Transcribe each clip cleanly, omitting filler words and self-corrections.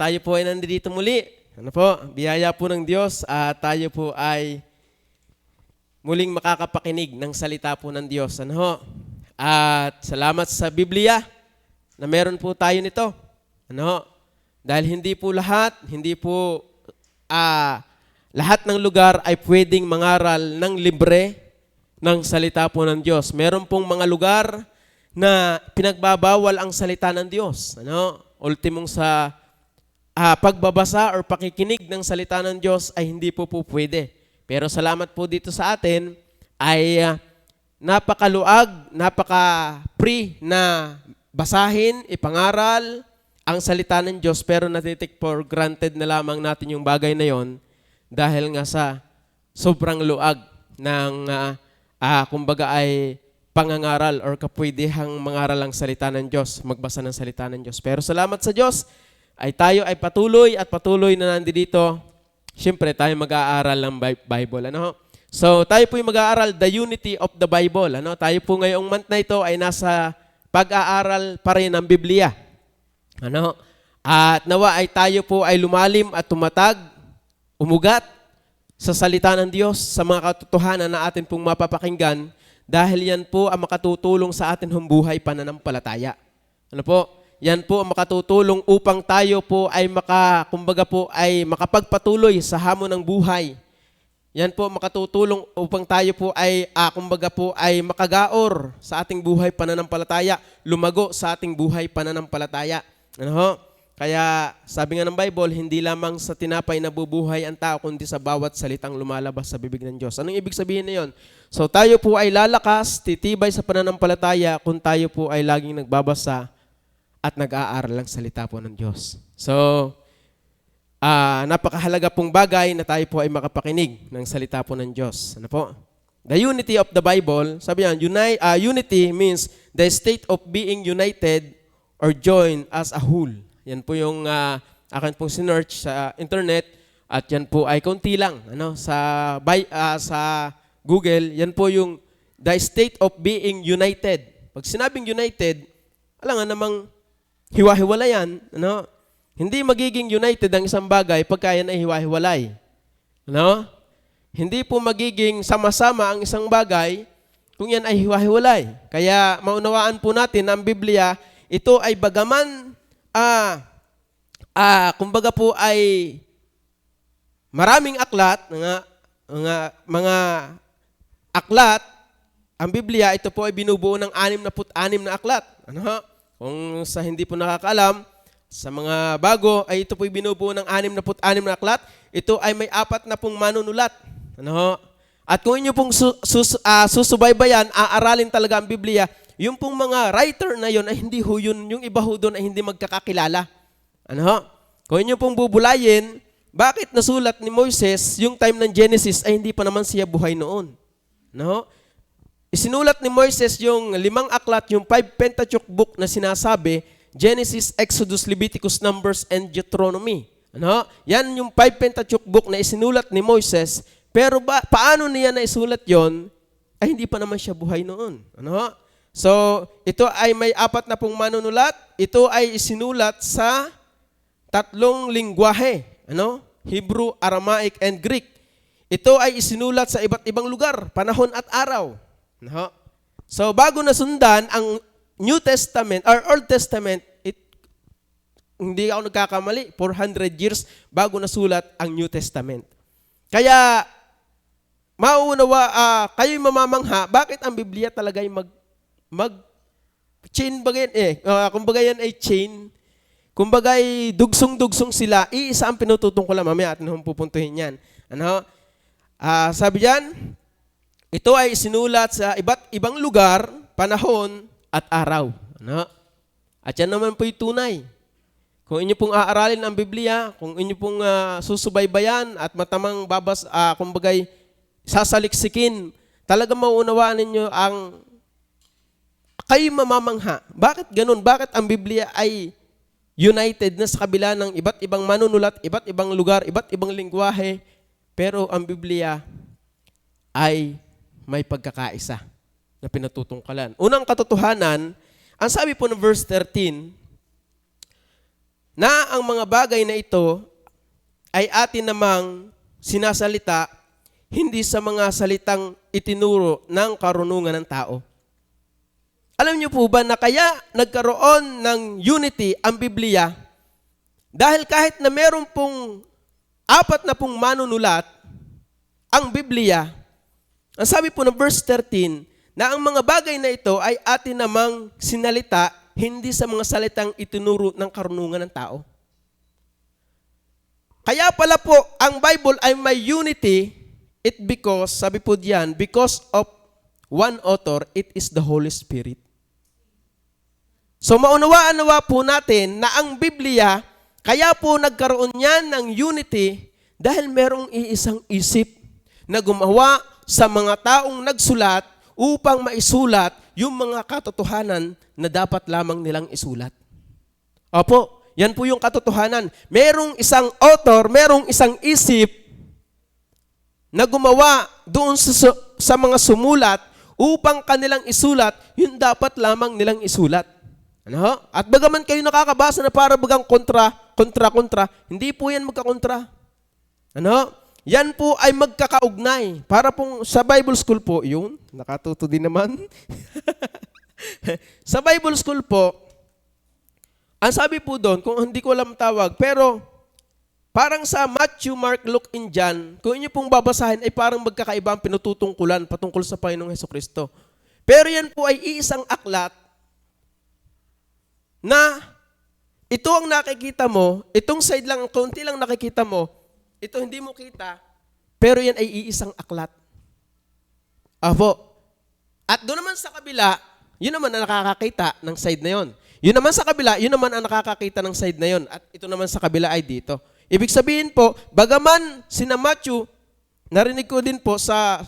Tayo po ay nandito muli. Ano po? Biyaya po ng Diyos at tayo po ay muling makakapakinig ng salita po ng Diyos. Ano ho? At salamat sa Biblia na meron po tayo nito. Ano ho? Dahil hindi po lahat lahat ng lugar ay pwedeng mangaral ng libre ng salita po ng Diyos. Meron pong mga lugar na pinagbabawal ang salita ng Diyos. Ano? Ultimong sa pagbabasa or pakikinig ng salita ng Diyos ay hindi po pwede. Pero salamat po dito sa atin ay napakaluag, napaka-free na basahin, ipangaral ang salita ng Diyos, pero natitik for granted na lamang natin yung bagay na yon dahil nga sa sobrang luag ng kumbaga ay pangangaral or kapwedehang mangaral ang salita ng Diyos, magbasa ng salita ng Diyos. Pero salamat sa Diyos ay tayo ay patuloy na nandito. Siyempre tayo mag-aaral ng Bible. Ano? So tayo po yung mag-aaral the unity of the Bible. Ano? Tayo po ngayong month na ito ay nasa pag-aaral pa rin ng Biblia. Ano? At nawa ay tayo po ay lumalim at tumatag, umugat sa salita ng Diyos, sa mga katotohanan na atin pong mapapakinggan dahil yan po ang makatutulong sa atin buhay pananampalataya. Ano po? Yan po ang makatutulong upang tayo po ay makapagpatuloy sa hamon ng buhay. Yan po makatutulong upang tayo po ay makagaor sa ating buhay pananampalataya, lumago sa ating buhay pananampalataya. Ano ho? Kaya sabi nga ng Bible, hindi lamang sa tinapay nabubuhay ang tao, kundi sa bawat salitang lumalabas sa bibig ng Diyos. Anong ibig sabihin na yun? So tayo po ay lalakas, titibay sa pananampalataya kung tayo po ay laging nagbabasa at nag-aaral ang salita po ng Diyos. So, napakahalaga pong bagay na tayo po ay makapakinig ng salita po ng Diyos. Ano po? The unity of the Bible, sabi yan, unity means the state of being united or joined as a whole. Yan po yung akin pong sinearch sa internet at yan po ay kaunti lang. Ano? Sa Google, yan po yung the state of being united. Pag sinabing united, alam nga namang hiwa-hiwalayan, ano? Hindi magiging united ang isang bagay pagka yan ay hiwa-hiwalay. Ano? Hindi po magiging sama-sama ang isang bagay kung yan ay hiwa-hiwalay. Kaya maunawaan po natin na ang Biblia, ito ay bagaman, kumbaga po ay maraming aklat, mga aklat, ang Biblia, ito po ay binubuo ng 66 na aklat. Ano ha? Kung sa hindi po nakakaalam, sa mga bago, ay ito po ay binubuo ng 66 na aklat. Ito ay may 40 manunulat. Ano ho? At kung inyo pong susubaybayan, aaralin talaga ang Biblia, yung pong mga writer na yon ay hindi ho yun, yung iba ho doon ay hindi magkakakilala. Ano ho? Kung inyo pong bubulayin, bakit nasulat ni Moises yung time ng Genesis ay hindi pa naman siya buhay noon? Ano ho? Isinulat ni Moises yung 5 aklat, yung 5 Pentateuch book na sinasabi, Genesis, Exodus, Leviticus, Numbers, and Deuteronomy. Ano? Yan yung 5 Pentateuch book na isinulat ni Moises, pero paano niya na isulat yon? Ay hindi pa naman siya buhay noon. Ano? So, ito ay may 40 manunulat. Ito ay isinulat sa 3 lingwahe. Ano? Hebrew, Aramaic, and Greek. Ito ay isinulat sa iba't ibang lugar, panahon at araw. No? So, bago nasundan ang New Testament or Old Testament, hindi ako nagkakamali, 400 years bago nasulat ang New Testament. Kaya, kayo'y mamamangha, bakit ang Biblia talaga ay chain bagay, kumbaga yan ay chain, kumbaga ay dugsong-dugsong sila, iisa ang pinututong ko lang, mamaya atin pupuntuhin yan. Ano? Sabi diyan, ito ay sinulat sa iba't ibang lugar, panahon, at araw. Ano? At yan naman po'y tunay. Kung inyo pong aaralin ang Biblia, kung inyo pong susubaybayan at matamang kumbagay sasaliksikin, talagang mauunawaan ninyo ang kayo mamamangha. Bakit ganun? Bakit ang Biblia ay united na sa kabila ng iba't ibang manunulat, iba't ibang lugar, iba't ibang lingwahe, pero ang Biblia ay may pagkakaisa na pinatutungkalan. Unang katotohanan, ang sabi po ng verse 13, na ang mga bagay na ito ay atin namang sinasalita hindi sa mga salitang itinuro ng karunungan ng tao. Alam niyo po ba na kaya nagkaroon ng unity ang Biblia dahil kahit na meron pong 40 manunulat ang Biblia, ang sabi po ng verse 13, na ang mga bagay na ito ay atin namang sinalita hindi sa mga salitang itinuro ng karunungan ng tao. Kaya pala po, ang Bible ay may unity, sabi po diyan, because of one author, it is the Holy Spirit. So maunawaan-nawa po natin na ang Biblia, kaya po nagkaroon yan ng unity dahil merong iisang isip na gumawa sa mga taong nagsulat upang maisulat yung mga katotohanan na dapat lamang nilang isulat. Opo, yan po yung katotohanan. Merong isang author, merong isang isip na gumawa doon sa mga sumulat upang kanilang isulat, yun dapat lamang nilang isulat. Ano? At bagaman kayo nakakabasa na para bagang kontra, hindi po yan magkakontra. Ano? Yan po ay magkakaugnay. Para pong sa Bible school po, yun, nakatuto din naman. Sa Bible school po, ang sabi po doon, kung hindi ko alam tawag, pero parang sa Matthew, Mark, Luke, and John, kung inyo pong babasahin, ay parang magkakaiba ang pinututungkulan patungkol sa Panginoong Hesukristo. Pero yan po ay iisang aklat na ito ang nakikita mo, itong side lang, konti lang nakikita mo, ito hindi mo kita, pero yan ay iisang aklat. Apo. At doon naman sa kabila, yun naman ang nakakakita ng side na yon. Yun naman sa kabila, yun naman ang nakakakita ng side na yon. At ito naman sa kabila ay dito. Ibig sabihin po, bagaman sina Matthew, narinig ko din po sa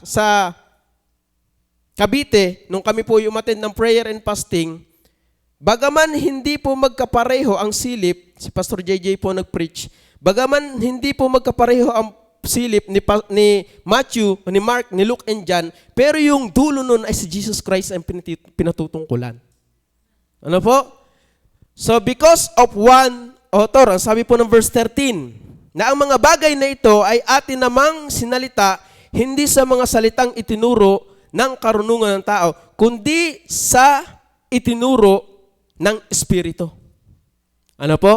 Cavite, nung kami po umattend ng prayer and fasting, bagaman hindi po magkapareho ang silip, si Pastor JJ po nag-preach, bagaman hindi po magkapareho ang silip ni Matthew, ni Mark, ni Luke, and John, pero yung dulo nun ay si Jesus Christ ang pinatutungkulan. Ano po? So because of one author, ang sabi po ng verse 13, na ang mga bagay na ito ay atin namang sinalita, hindi sa mga salitang itinuro ng karunungan ng tao, kundi sa itinuro ng Espiritu. Ano po?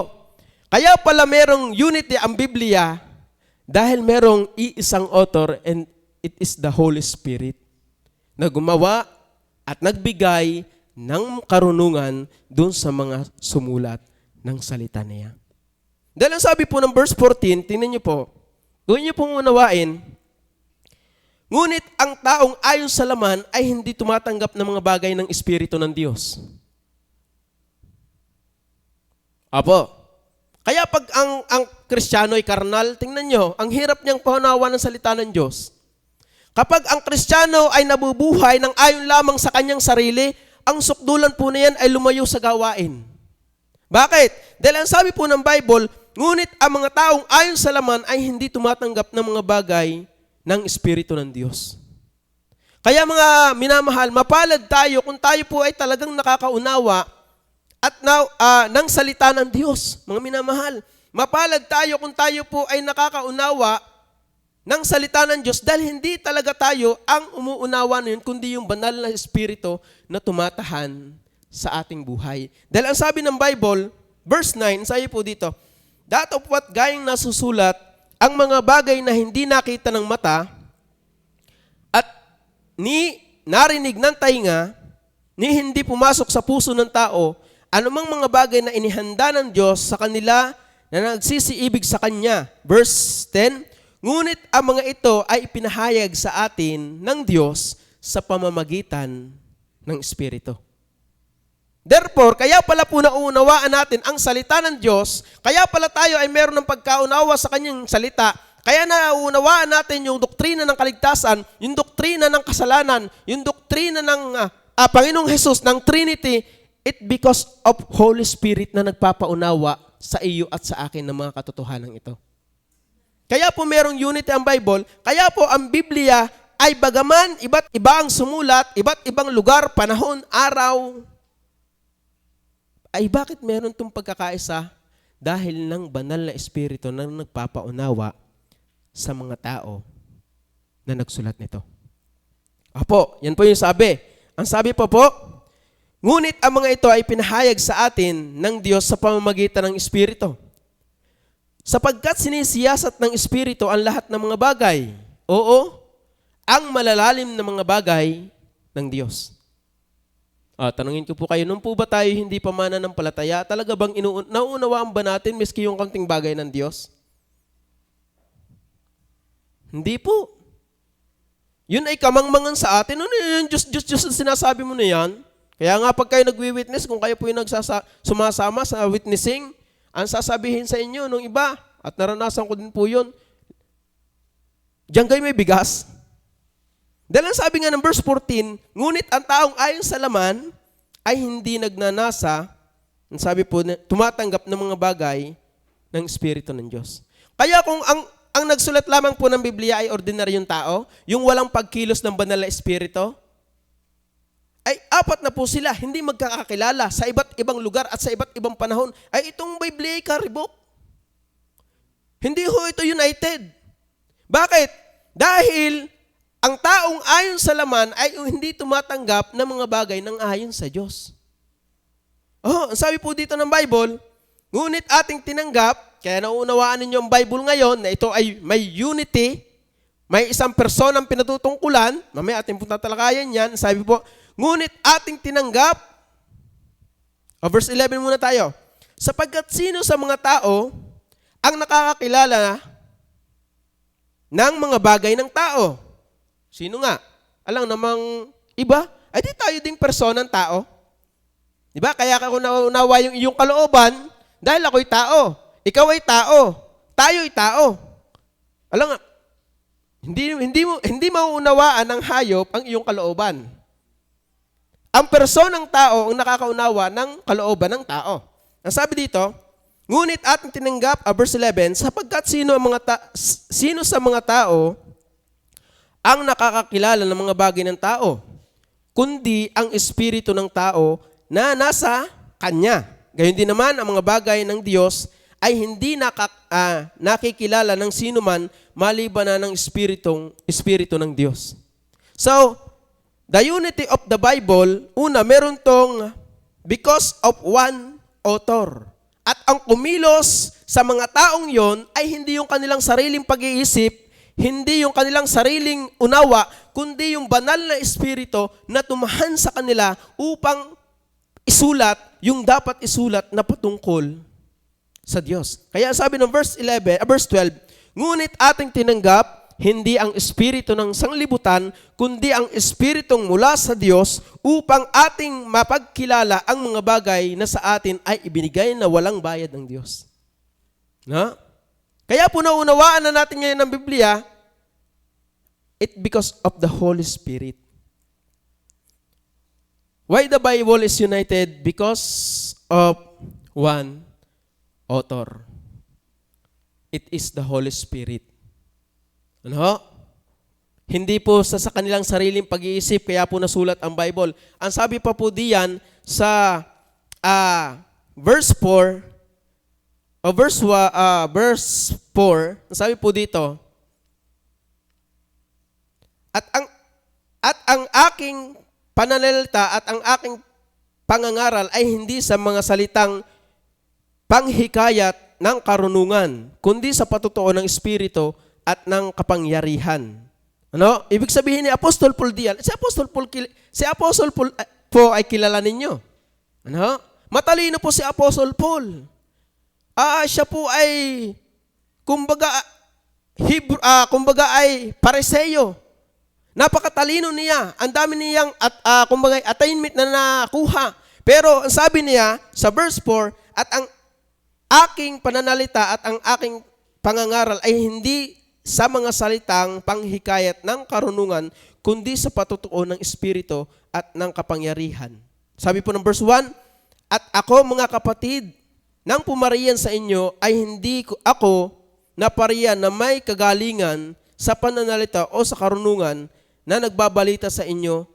Kaya pala merong unity ang Biblia dahil merong iisang author and it is the Holy Spirit na gumawa at nagbigay ng karunungan dun sa mga sumulat ng salita niya. Dahil ang sabi po ng verse 14, tingnan niyo po, kung niyo pong unawain, ngunit ang taong ayon sa laman ay hindi tumatanggap ng mga bagay ng Espiritu ng Diyos. Apo. Kaya pag ang Kristiyano ay karnal, tingnan nyo, ang hirap niyang paunawa ng salita ng Diyos. Kapag ang Kristiyano ay nabubuhay ng ayon lamang sa kanyang sarili, ang sukdulan po na yan ay lumayo sa gawain. Bakit? Dahil ang sabi po ng Bible, ngunit ang mga taong ayon sa laman ay hindi tumatanggap ng mga bagay ng Espiritu ng Diyos. Kaya mga minamahal, mapalad tayo kung tayo po ay talagang nakakaunawa at ng salita ng Diyos, mga minamahal. Mapalad tayo kung tayo po ay nakakaunawa ng salita ng Diyos dahil hindi talaga tayo ang umuunawa na yun, kundi yung banal na Espiritu na tumatahan sa ating buhay. Dahil ang sabi ng Bible, verse 9, sabi po dito, that of what gayong nasusulat, ang mga bagay na hindi nakita ng mata at ni narinig ng tainga, ni hindi pumasok sa puso ng tao, anumang mga bagay na inihanda ng Diyos sa kanila na nagsisiibig sa Kanya. Verse 10, ngunit ang mga ito ay ipinahayag sa atin ng Diyos sa pamamagitan ng Espiritu. Therefore, kaya pala po nauunawaan natin ang salita ng Diyos, kaya pala tayo ay meron ng pagkaunawa sa Kanyang salita, kaya nauunawaan natin yung doktrina ng kaligtasan, yung doktrina ng kasalanan, yung doktrina ng Panginoong Jesus, ng Trinity, it because of Holy Spirit na nagpapaunawa sa iyo at sa akin ng mga katotohanan ito. Kaya po merong unity ang Bible, kaya po ang Biblia ay bagaman iba't iba ang sumulat, iba't ibang lugar, panahon, araw, ay bakit meron itong pagkakaisa? dahil ng banal na espiritu na nagpapaunawa sa mga tao na nagsulat nito. Apo, yan po yung sabi. Ang sabi po, ngunit ang mga ito ay pinahayag sa atin ng Diyos sa pamamagitan ng Espiritu. Sapagkat sinisiyasat ng Espiritu ang lahat ng mga bagay. Oo, ang malalalim na mga bagay ng Diyos. Tanungin ko po kayo, nung po ba tayo hindi pa mananampalataya, talaga bang nauunawaan ba natin miski yung kaunting bagay ng Diyos? Hindi po. Yun ay kamangmangan sa atin. Ano yun? Diyos sinasabi mo na yan. Kaya nga pag kayo nagwi-witness, kung kayo po yung sumasama sa witnessing, ang sasabihin sa inyo nung iba, at naranasan ko din po yun, diyan kayo may bigas. Dahil ang sabi nga ng verse 14, ngunit ang taong ayon sa laman ay hindi nagnanasa, ang sabi po, tumatanggap ng mga bagay ng Espiritu ng Diyos. Kaya kung ang nagsulat lamang po ng Biblia ay ordinaryong tao, yung walang pagkilos ng banal na espiritu, ay apat na po sila, hindi magkakakilala sa iba't ibang lugar at sa iba't ibang panahon. Ay itong Biblia ay karibok. Hindi ho ito united. Bakit? Dahil ang taong ayon sa laman ay hindi tumatanggap ng mga bagay ng ayon sa Diyos. Ang sabi po dito ng Bible, ngunit ating tinanggap, kaya nauunawaan ninyo ang Bible ngayon na ito ay may unity, may isang personang pinatutungkulan, mamaya ating tatalakayan yan, sabi po, ngunit ating tinanggap, verse 11 muna tayo, sapagkat sino sa mga tao ang nakakakilala ng mga bagay ng tao? Sino nga? Alang namang iba? Ay di tayo ding personang tao. Diba? Kaya ako nauunawa yung iyong kalooban dahil ako'y tao. Ikaw ay tao. Tayo ay tao. Alam nga, hindi mauunawaan ng hayop ang iyong kalooban. Ang personang tao ang nakakaunawa ng kalooban ng tao. Ang sabi dito, ngunit ating tinanggap, verse 11, sapagkat sino sa mga tao ang nakakakilala ng mga bagay ng tao, kundi ang espiritu ng tao na nasa kanya. Gayon din naman ang mga bagay ng Diyos ay hindi nakikilala ng sino man maliban na ng espiritu ng Diyos. So, the unity of the Bible, una, meron tong because of one author. At ang kumilos sa mga taong yon ay hindi yung kanilang sariling pag-iisip, hindi yung kanilang sariling unawa, kundi yung banal na espiritu na tumahan sa kanila upang isulat yung dapat isulat na patungkol sa Diyos. Kaya sabi ng verse 12, ngunit ating tinanggap hindi ang espiritu ng sanglibutan, kundi ang espiritong mula sa Diyos upang ating mapagkilala ang mga bagay na sa atin ay ibinigay na walang bayad ng Diyos. Na? Kaya po naunawaan na natin ngayon ng Biblia, it because of the Holy Spirit. Why the Bible is united? Because of one author. It is the Holy Spirit. Ano? Hindi po sa kanilang sariling pag-iisip, kaya po nasulat ang Bible. Ang sabi pa po diyan sa verse 4, verse 4, ang sabi po dito, at ang aking pananalita at ang aking pangangaral ay hindi sa mga salitang panghikayat ng karunungan, kundi sa patutuo ng Espiritu at ng kapangyarihan. Ano? Ibig sabihin ni Apostol Paul diyan, si Apostol Paul po ay kilala ninyo. Ano? Matalino po si Apostol Paul. Siya po ay kumbaga ay Pariseo. Napakatalino niya. Ang dami niyang attainment na nakuha. Pero ang sabi niya sa verse 4, at ang aking pananalita at ang aking pangangaral ay hindi sa mga salitang panghikayat ng karunungan, kundi sa patutuo ng Espiritu at ng kapangyarihan. Sabi po ng verse 1, at ako mga kapatid, nang pumariyan sa inyo ay hindi ako napariyan na may kagalingan sa pananalita o sa karunungan na nagbabalita sa inyo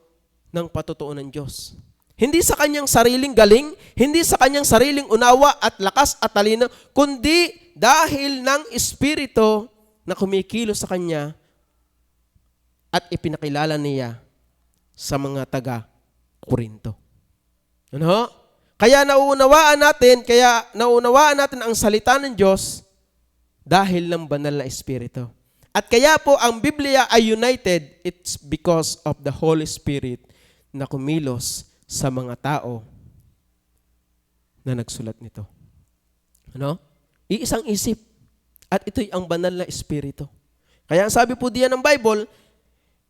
ng patutuo ng Diyos. Hindi sa kanyang sariling galing, hindi sa kanyang sariling unawa at lakas at talino, kundi dahil ng Espiritu na kumikilos sa kanya at ipinakilala niya sa mga taga-Korinto. Ano? Kaya nauunawaan natin ang salita ng Diyos dahil ng banal na Espiritu. At kaya po ang Biblia ay united, it's because of the Holy Spirit na kumilos sa mga tao na nagsulat nito. Ano? Iisang isip. At ito'y ang banal na Espiritu. Kaya ang sabi po diyan ng Bible,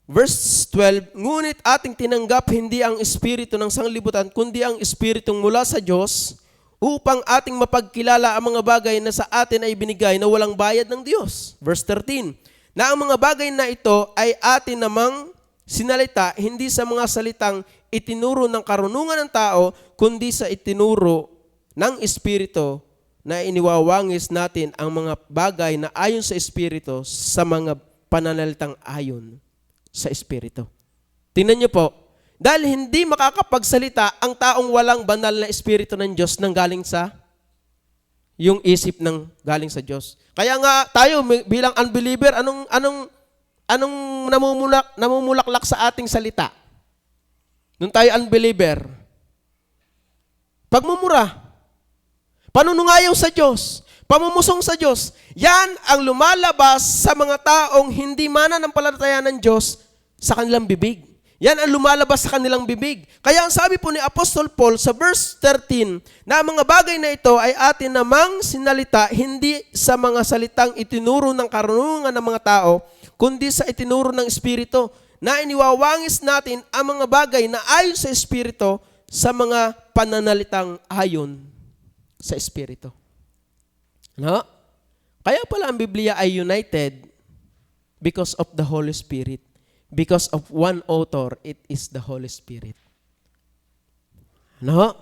verse 12, ngunit ating tinanggap hindi ang Espiritu ng sanglibutan, kundi ang Espiritong mula sa Diyos, upang ating mapagkilala ang mga bagay na sa atin ay binigay na walang bayad ng Diyos. Verse 13, na ang mga bagay na ito ay atin namang sinalita, hindi sa mga salitang itinuro ng karunungan ng tao, kundi sa itinuro ng Espiritu na iniwawangis natin ang mga bagay na ayon sa Espiritu sa mga pananalitang ayon sa Espiritu. Tingnan niyo po, dahil hindi makakapagsalita ang taong walang banal na Espiritu ng Diyos nang galing sa yung isip ng galing sa Diyos. Kaya nga tayo bilang unbeliever, anong namumulaklak sa ating salita? Nung tayo unbeliever, pagmumura, panunungayaw sa Diyos, pamumusong sa Diyos, yan ang lumalabas sa mga taong hindi mananampalataya ng Diyos sa kanilang bibig. Yan ang lumalabas sa kanilang bibig. Kaya ang sabi po ni Apostol Paul sa verse 13, na ang mga bagay na ito ay atin namang sinalita, hindi sa mga salitang itinuro ng karunungan ng mga tao, kundi sa itinuro ng Espiritu, na iniwawangis natin ang mga bagay na ayon sa Espiritu sa mga pananalitang ayon sa Espiritu. No? Kaya pala ang Biblia ay united because of the Holy Spirit. Because of one author, it is the Holy Spirit. No?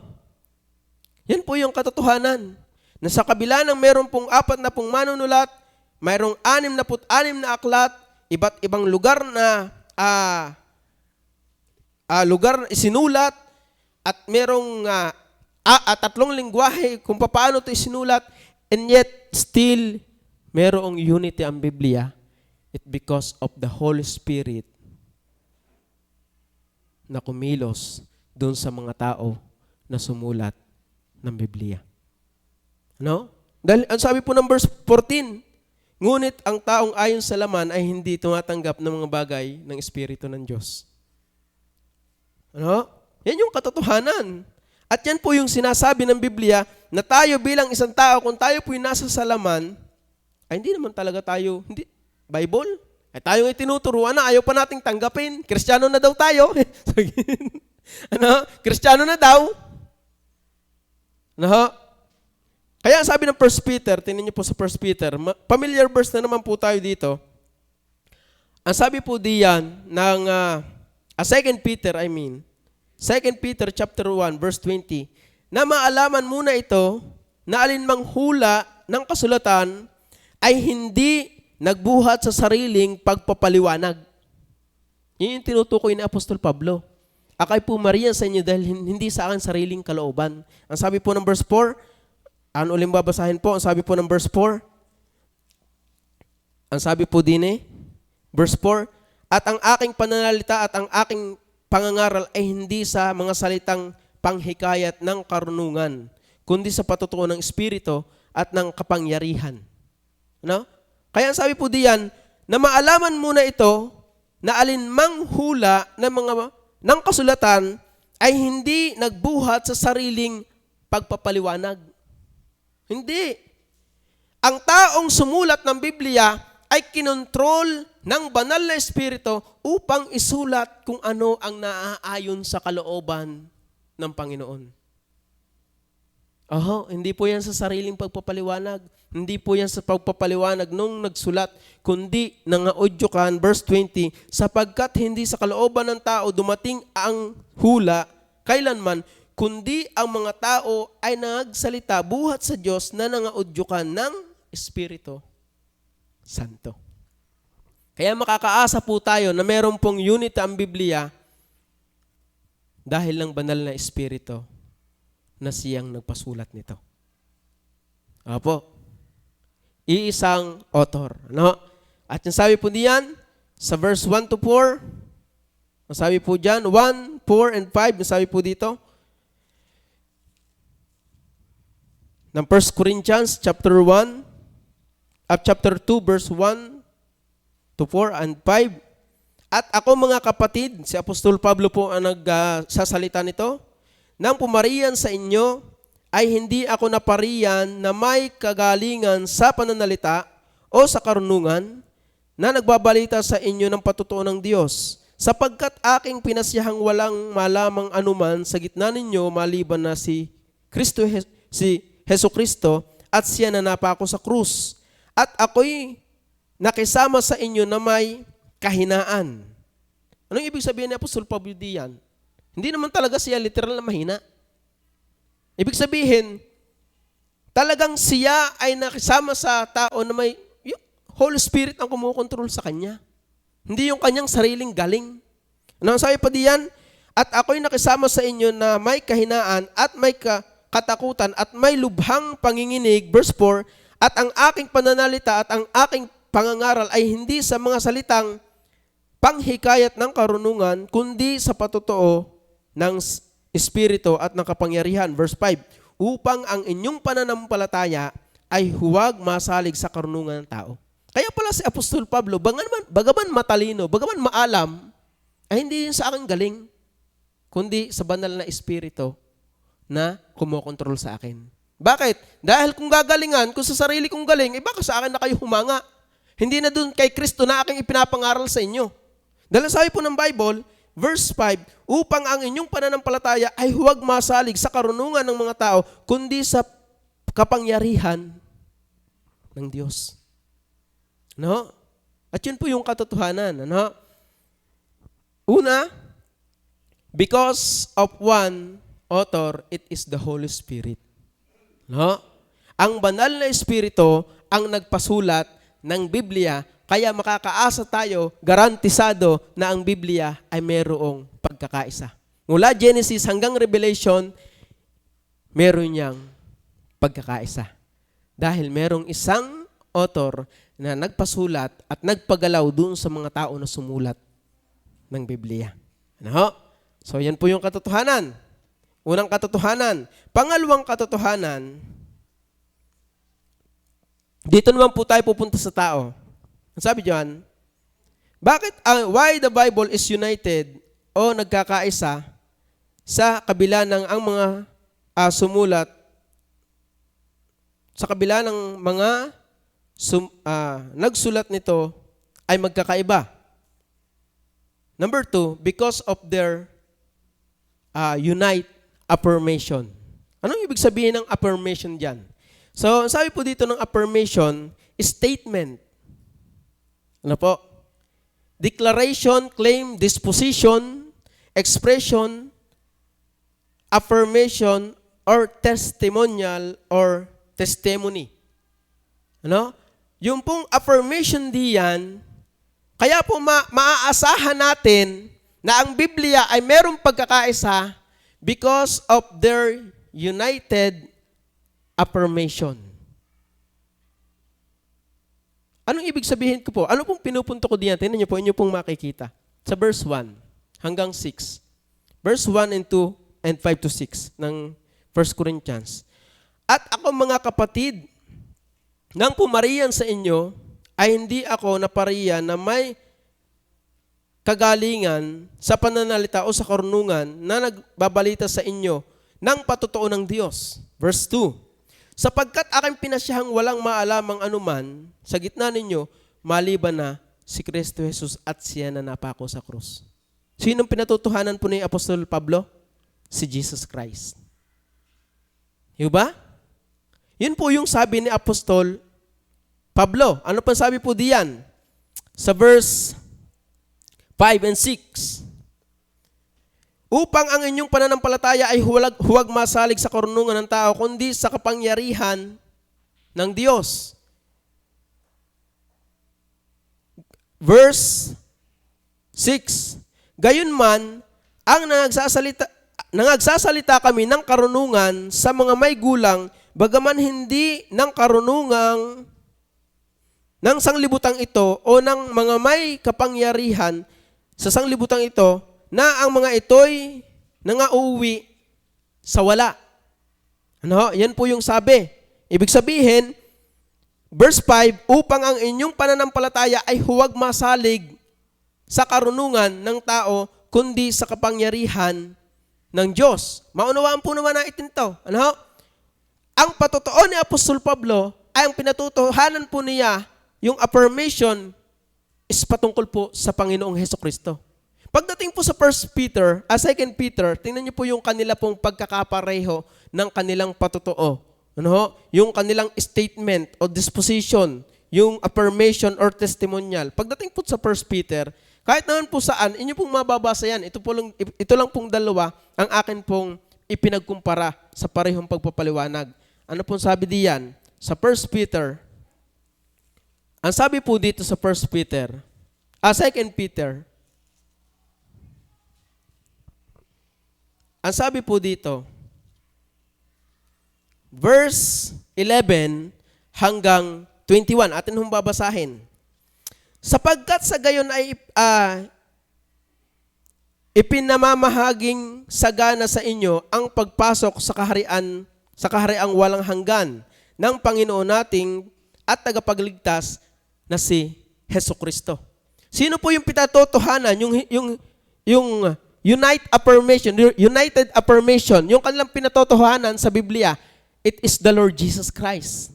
Yan po yung katotohanan. Na sa kabila ng meron pong 40 manunulat, mayroong 66 na aklat, iba't ibang lugar na lugar isinulat, at merong 3 lingwahe kung paano ito isinulat, and yet still merong unity ang Biblia. It because of the Holy Spirit na kumilos doon sa mga tao na sumulat ng Biblia. No? Dahil ang sabi po ng verse 14, ngunit ang taong ayon sa laman ay hindi tumatanggap ng mga bagay ng Espiritu ng Diyos. Ano? Yan yung katotohanan. At yan po yung sinasabi ng Biblia na tayo bilang isang tao, kung tayo po'y nasa salaman, ay hindi naman talaga tayo, hindi, Bible, ay tayong itinuturuan na ayaw pa nating tanggapin. Kristiyano na daw tayo. Ano? Kristiyano na daw. Ano? Kaya sabi ng 1 Peter, tingnan niyo po sa 1 Peter, familiar verse na naman po tayo dito. Ang sabi po diyan ng 2 Peter chapter 1 verse 20, na maalaman muna ito na alinmang hula ng kasulatan ay hindi nagbuhat sa sariling pagpapaliwanag. Yun yung tinutukoy ni Apostol Pablo. Akay po Maria sa inyo dahil hindi sa akin sariling kalooban. Ang sabi po ng verse 4, ano ulit babasahin po? Ang sabi po ng verse 4, ang sabi po din verse 4, at ang aking pananalita at ang aking pangangaral ay hindi sa mga salitang panghikayat ng karunungan, kundi sa patutuo ng Espiritu at ng kapangyarihan. Ano? Kaya sabi po diyan, na maalaman muna ito, na alinmang hula ng kasulatan ay hindi nagbuhat sa sariling pagpapaliwanag. Hindi. Ang taong sumulat ng Biblia ay kinontrol ng banal na Espiritu upang isulat kung ano ang naaayon sa kalooban ng Panginoon. Hindi po yan sa sariling pagpapaliwanag. Hindi po yan sa pagpapaliwanag nung nagsulat, kundi nangaudyokan, verse 20, sapagkat hindi sa kalooban ng tao dumating ang hula kailanman, kundi ang mga tao ay nagsalita buhat sa Diyos na nangaudyukan ng Espiritu Santo. Kaya makakaasa po tayo na meron pong unity ang Biblia dahil ng banal na Espiritu na siyang nagpasulat nito. Opo. Iisang author. Ano? At yung sabi po diyan, sa verse 1 to 4, ang sabi po diyan, 1, 4, and 5, ang sabi po dito, ng 1 Corinthians chapter 1, chapter 2, verse 1 to 4 and 5. At ako mga kapatid, si Apostol Pablo po ang nagsasalita nito, nang pumarian sa inyo, ay hindi ako napariyan na may kagalingan sa pananalita o sa karunungan na nagbabalita sa inyo ng patutuo ng Diyos, sapagkat aking pinasyahang walang malamang anuman sa gitna ninyo maliban na si Hesus Kristo at siya na napako sa krus. At ako'y nakisama sa inyo na may kahinaan. Anong ibig sabihin ni Apostol Pablo diyan? Hindi naman talaga siya literal na mahina. Ibig sabihin, talagang siya ay nakisama sa tao na may Holy Spirit ang kumukontrol sa kanya. Hindi yung kanyang sariling galing. Ano ang sabi pa diyan? At ako'y nakisama sa inyo na may kahinaan at may katakutan at may lubhang panginginig, verse 4, at ang aking pananalita at ang aking pangangaral ay hindi sa mga salitang panghikayat ng karunungan, kundi sa patutuo ng Espiritu at ng kapangyarihan. Verse 5, upang ang inyong pananampalataya ay huwag masalig sa karunungan ng tao. Kaya pala si Apostol Pablo, bagaman matalino, bagaman maalam, ay hindi yun sa aking galing, kundi sa banal na Espiritu na kumokontrol sa akin. Bakit? Dahil kung gagalingan, kung sa sarili kong galing, baka sa akin na kayo humanga. Hindi na dun kay Kristo na aking ipinapangaral sa inyo. Dahil sabi po ng Bible, verse 5, upang ang inyong pananampalataya ay huwag masalig sa karunungan ng mga tao, kundi sa kapangyarihan ng Diyos. No? At yun po yung katotohanan. Ano? Una, because of one author, it is the Holy Spirit. No? Ang banal na Espiritu ang nagpasulat ng Biblia, kaya makakaasa tayo, garantisado na ang Biblia ay mayroong pagkakaisa. Mula Genesis hanggang Revelation, meron niyang pagkakaisa. Dahil merong isang author na nagpasulat at nagpagalaw dun sa mga tao na sumulat ng Biblia. Ano? So yan po yung katotohanan. Unang katotohanan. Pangalawang katotohanan, dito naman po tayo pupunta sa tao. Ang sabi diyan, why the Bible is united o nagkakaisa sa kabila ng ang mga sumulat, sa kabila ng mga nagsulat nito ay magkakaiba. Number 2, because of their unite affirmation. Anong ibig sabihin ng affirmation diyan? So, sabi po dito ng affirmation, statement. Ano po? Declaration, claim, disposition, expression, affirmation, or testimonial, or testimony. Ano? Yung pong affirmation diyan, kaya po maaasahan natin na ang Biblia ay merong pagkakaisa because of their united affirmation. Anong ibig sabihin ko po? Ano pong pinupunto ko diyan? Tingnan niyo po, inyo pong makikita. Sa verse 1 hanggang 6. Verse 1 and 2 and 5 to 6 ng 1 Corinthians. At ako mga kapatid, nang pumariyan sa inyo, ay hindi ako napariyan na may kagalingan sa pananalita o sa karunungan na nagbabalita sa inyo ng patutuo ng Diyos. Verse 2, sapagkat aking pinasyahang walang maalamang anuman sa gitna ninyo, maliban na si Kristo Jesus at siya na napako sa krus. Sinong pinatutuhanan po ni Apostol Pablo? Si Jesus Christ. Diba? Yun po yung sabi ni Apostol Pablo. Ano pa sabi po diyan? Sa verse 5 and 6. Upang ang inyong pananampalataya ay huwag masalig sa karunungan ng tao, kundi sa kapangyarihan ng Diyos. Verse 6. Gayunman, ang nangagsasalita kami ng karunungan sa mga may gulang, bagaman hindi ng karunungang ng sanglibutang ito o ng mga may kapangyarihan sa sanglibutang ito, na ang mga ito'y nangauuwi sa wala. Ano? Yan po yung sabi. Ibig sabihin, verse 5, upang ang inyong pananampalataya ay huwag masalig sa karunungan ng tao, kundi sa kapangyarihan ng Diyos. Maunawaan po naman natin ito. Ano? Ang patotoo ni Apostol Pablo ay ang pinatutuhanan po niya, yung affirmation is patungkol po sa Panginoong Hesukristo. Pagdating po sa 1 Peter, 2 Peter, tingnan niyo po yung kanila pong pagkakapareho ng kanilang patotoo. Ano? Yung kanilang statement o disposition, yung affirmation or testimonial. Pagdating po sa 1 Peter, kahit naman po saan, inyo pong mababasa yan. Ito lang pong dalawa ang akin pong ipinagkumpara sa parehong pagpapaliwanag. Ano pong sabi diyan? Sa 1 Peter, ang sabi po dito sa 1 Peter, 2 Peter, ang sabi po dito, verse 11 hanggang 21, atin hong babasahin. Sapagkat sa gayon ay ipinamamahaging sagana sa inyo ang pagpasok sa kahariang walang hanggan ng Panginoon nating at tagapagligtas na si Hesukristo. Sino po yung pinatotohanan, yung united affirmation, yung kanilang pinatotohanan sa Biblia? It is the Lord Jesus Christ.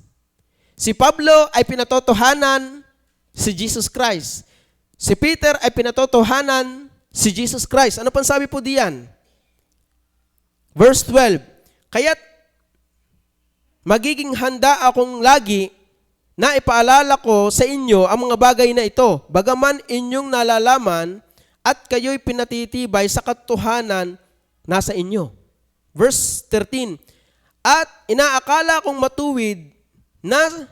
Si Pablo ay pinatotohanan si Jesus Christ. Si Peter ay pinatotohanan si Jesus Christ. Ano pang sabi po diyan? Verse 12, kaya't magiging handa akong lagi na ipaalala ko sa inyo ang mga bagay na ito, bagaman inyong nalalaman at kayo'y pinatitibay sa katotohanan nasa inyo. Verse 13, at inaakala kong matuwid na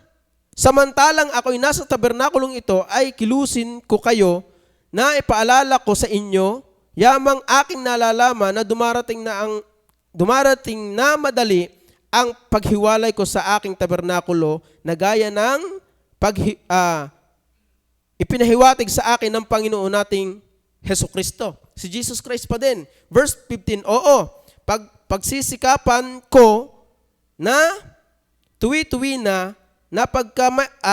samantalang ako'y nasa tabernakulong ito ay kilusin ko kayo na ipaalala ko sa inyo yamang aking nalalaman na dumarating na madali ang paghiwalay ko sa aking tabernakulo na gaya ng ipinahiwatig sa akin ng Panginoon nating Hesukristo. Si Jesus Christ pa din. Verse 15, oo, pagsisikapan ko na tuwi-tuwi na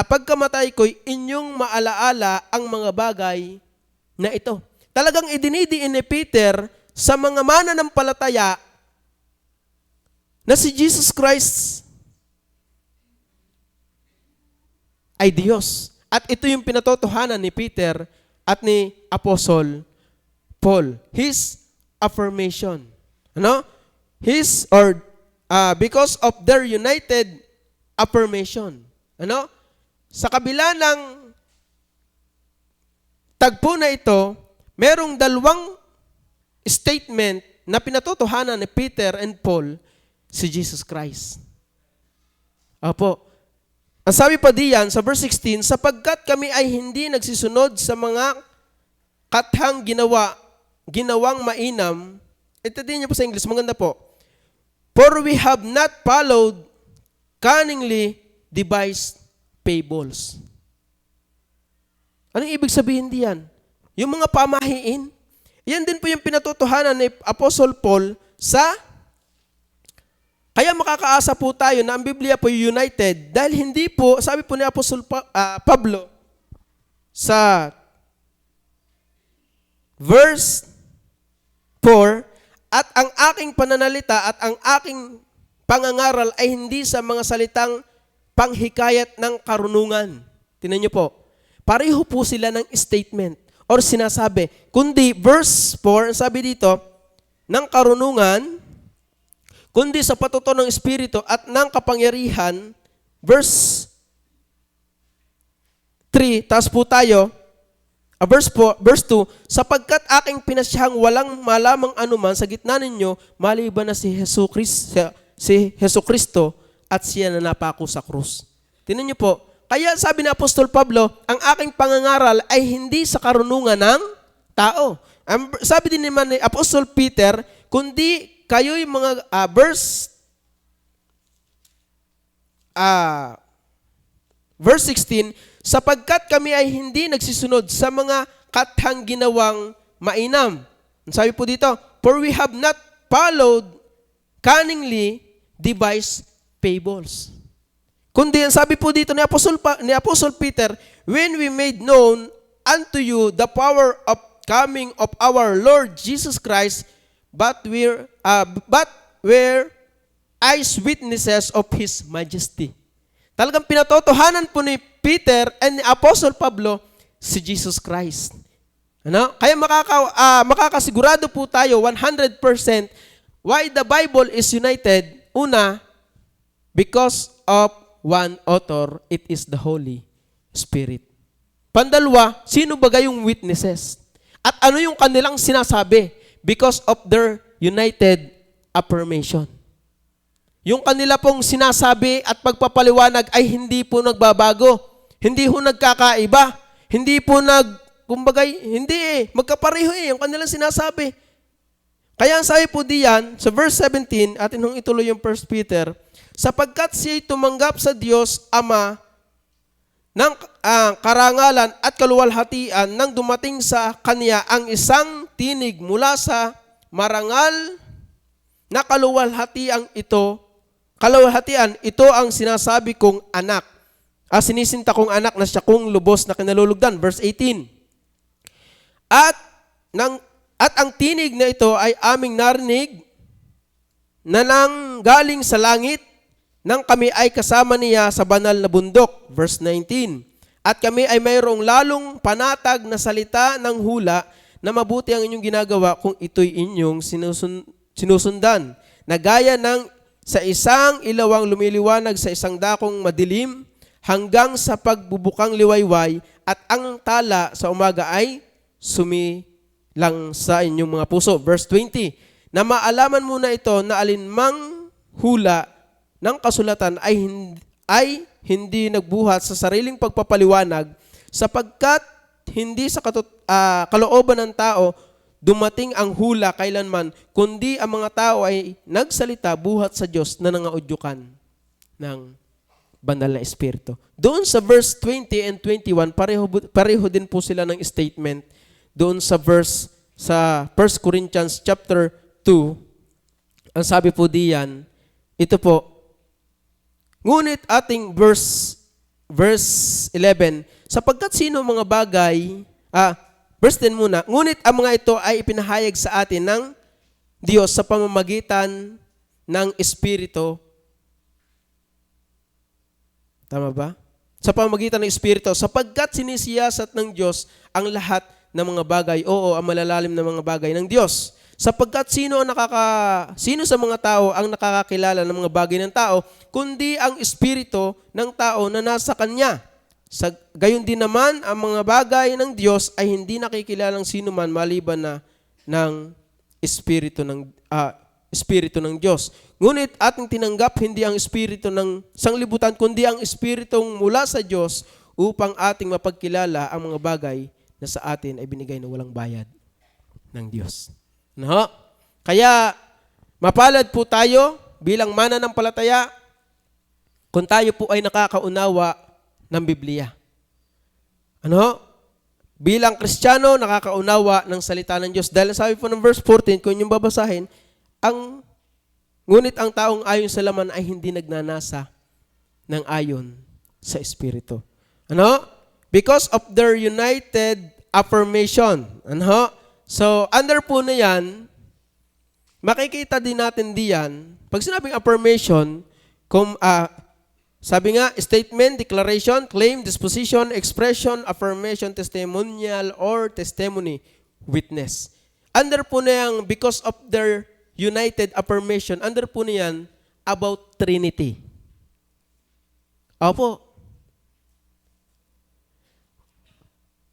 pagkamatay ko'y inyong maalaala ang mga bagay na ito. Talagang idinidiin ni Peter sa mga mananampalataya na si Jesus Christ ay Diyos. At ito yung pinatotohanan ni Peter at ni Apostle Paul. His affirmation. Ano? Because of their united affirmation. Ano? Sa kabila ng tagpo na ito, merong dalawang statement na pinatotohanan ni Peter and Paul, si Jesus Christ. Opo. Ang sabi pa diyan sa verse 16, sapagkat kami ay hindi nagsisunod sa mga kathang ginawang mainam. Ito din niyo po sa English, maganda po. For we have not followed cunningly devised fables. Anong ibig sabihin diyan? Yung mga pamahiin. Yan din po yung pinatotohanan ni Apostle Paul sa kaya makakaasa po tayo na ang Biblia po united dahil hindi po, sabi po ni Apostol Pablo sa verse 4, at ang aking pananalita at ang aking pangangaral ay hindi sa mga salitang panghikayat ng karunungan. Tingnan niyo po, pareho po sila ng statement or sinasabi, kundi verse 4, ang sabi dito, ng karunungan, kundi sa patuto ng Espiritu at ng kapangyarihan, verse 3, taas po tayo, verse 2, sapagkat aking pinasyahang walang malamang anuman sa gitna ninyo, maliban na si Hesukristo at siya na napako sa krus. Tingnan niyo po, kaya sabi ni Apostol Pablo, ang aking pangangaral ay hindi sa karunungan ng tao. Sabi din naman ni Apostol Peter, kundi kayo'y mga verse 16, sapagkat kami ay hindi nagsisunod sa mga kathang ginawang mainam. Sabi po dito, for we have not followed cunningly devised fables. Kundi, sabi po dito ni Apostle Peter, when we made known unto you the power of coming of our Lord Jesus Christ, but we're eyes witnesses of His majesty. Talagang pinatotohanan po ni Peter and ni Apostle Pablo si Jesus Christ. Ano? Kaya makakasigurado po tayo 100% why the Bible is united. Una, because of one author, it is the Holy Spirit. Pandalwa, sino ba yung witnesses? At ano yung kanilang sinasabi? Because of their united affirmation. Yung kanila pong sinasabi at pagpapaliwanag ay hindi po nagbabago. Hindi po nagkakaiba. Hindi po magkapareho yung kanilang sinasabi. Kaya ang sabi po diyan, sa verse 17, atin hong ituloy yung 1 Peter, sapagkat siya'y tumanggap sa Diyos Ama ng karangalan at kaluwalhatian nang dumating sa Kanya ang isang tinig mula sa marangal na kaluwalhatian ito ang sinasabi kong anak. Sinisinta kong anak na siya kong lubos na kinalulugdan. Verse 18. At ang tinig na ito ay aming narinig na nang galing sa langit nang kami ay kasama niya sa banal na bundok. Verse 19. At kami ay mayroong lalong panatag na salita ng hula na mabuti ang inyong ginagawa kung ito'y inyong sinusundan. Na gaya ng sa isang ilawang lumiliwanag sa isang dakong madilim hanggang sa pagbubukang liwayway at ang tala sa umaga ay sumilang sa inyong mga puso. Verse 20. Na maalaman mo na ito na alinmang hula ng kasulatan ay hindi nagbuhat sa sariling pagpapaliwanag sapagkat hindi sa kalooban ng tao dumating ang hula kailanman, kundi ang mga tao ay nagsalita buhat sa Diyos na nangaudyukan ng banal na Espiritu. Doon sa verse 20 and 21, pareho din po sila ng statement. Doon sa verse sa 1 Corinthians chapter 2, ang sabi po diyan, ito po, ngunit ating verse 11, sapagkat sino mga bagay, verse 10 muna, ngunit ang mga ito ay ipinahayag sa atin ng Diyos sa pamamagitan ng Espiritu. Tama ba? Sa pamamagitan ng Espiritu, sapagkat sinisiyasat ng Diyos ang lahat ng mga bagay, ang malalalim na mga bagay ng Diyos. Sapagkat sino sa mga tao ang nakakakilala ng mga bagay ng tao, kundi ang espiritu ng tao na nasa kanya. Gayon din naman, ang mga bagay ng Diyos ay hindi nakikilalang sino man maliban na ng espiritu ng Diyos. Ngunit ating tinanggap hindi ang espiritu ng sanglibutan, kundi ang espiritong mula sa Diyos upang ating mapagkilala ang mga bagay na sa atin ay binigay na walang bayad ng Diyos. No? Kaya, mapalad po tayo bilang mananampalataya kung tayo po ay nakakaunawa ng Biblia. Bilang Kristiyano, nakakaunawa ng salita ng Diyos. Dahil sabi po ng verse 14, kung inyong babasahin, ngunit ang taong ayon sa laman ay hindi nagnanasa ng ayon sa Espiritu. Because of their united affirmation. So, under po na yan, makikita din natin diyan, pag sinabing affirmation, sabi nga, statement, declaration, claim, disposition, expression, affirmation, testimonial, or testimony, witness. Under po na yan, because of their united affirmation, under po na yan, about Trinity. Opo.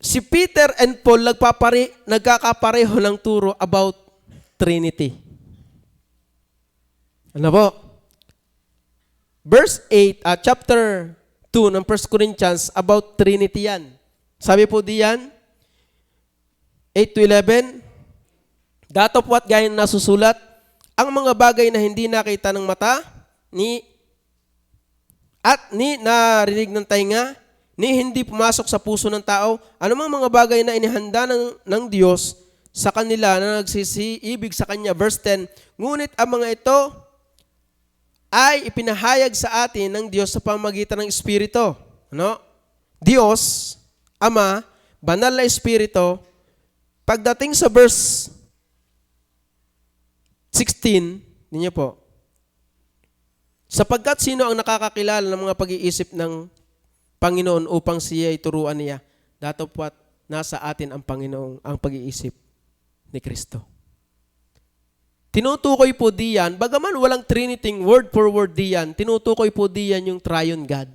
Si Peter and Paul nagkakapareho ng turo about Trinity. Ano po? Verse 8, chapter 2 ng 1 Corinthians, about Trinity yan. Sabi po diyan, 8 to 11, dato po at gaya nasusulat, ang mga bagay na hindi nakita ng mata, ni narinig ng tainga, ni hindi pumasok sa puso ng tao, anumang mga bagay na inihanda ng Diyos sa kanila na nagsisiibig sa Kanya. Verse 10, ngunit ang mga ito ay ipinahayag sa atin ng Diyos sa pamamagitan ng Espiritu. Ano? Diyos, Ama, banal na Espiritu. Pagdating sa verse 16, ninyo po, sapagkat sino ang nakakakilala ng mga pag-iisip ng Panginoon upang siya ay turuan niya, datapwat nasa atin ang Panginoon ang pag-iisip ni Kristo. Tinutukoy po diyan, bagaman walang Trinity word for word diyan, tinutukoy po diyan yung triune God.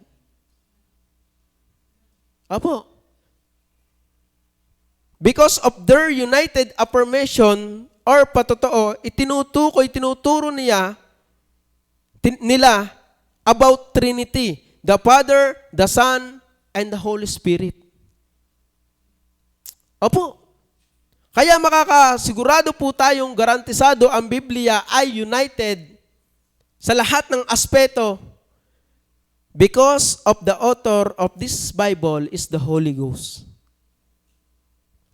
Apo. Because of their united affirmation or patotoo, tinuturo nila about Trinity, the Father, the Son, and the Holy Spirit. Opo. Kaya makakasigurado po tayong garantisado ang Biblia ay united sa lahat ng aspeto because of the author of this Bible is the Holy Ghost.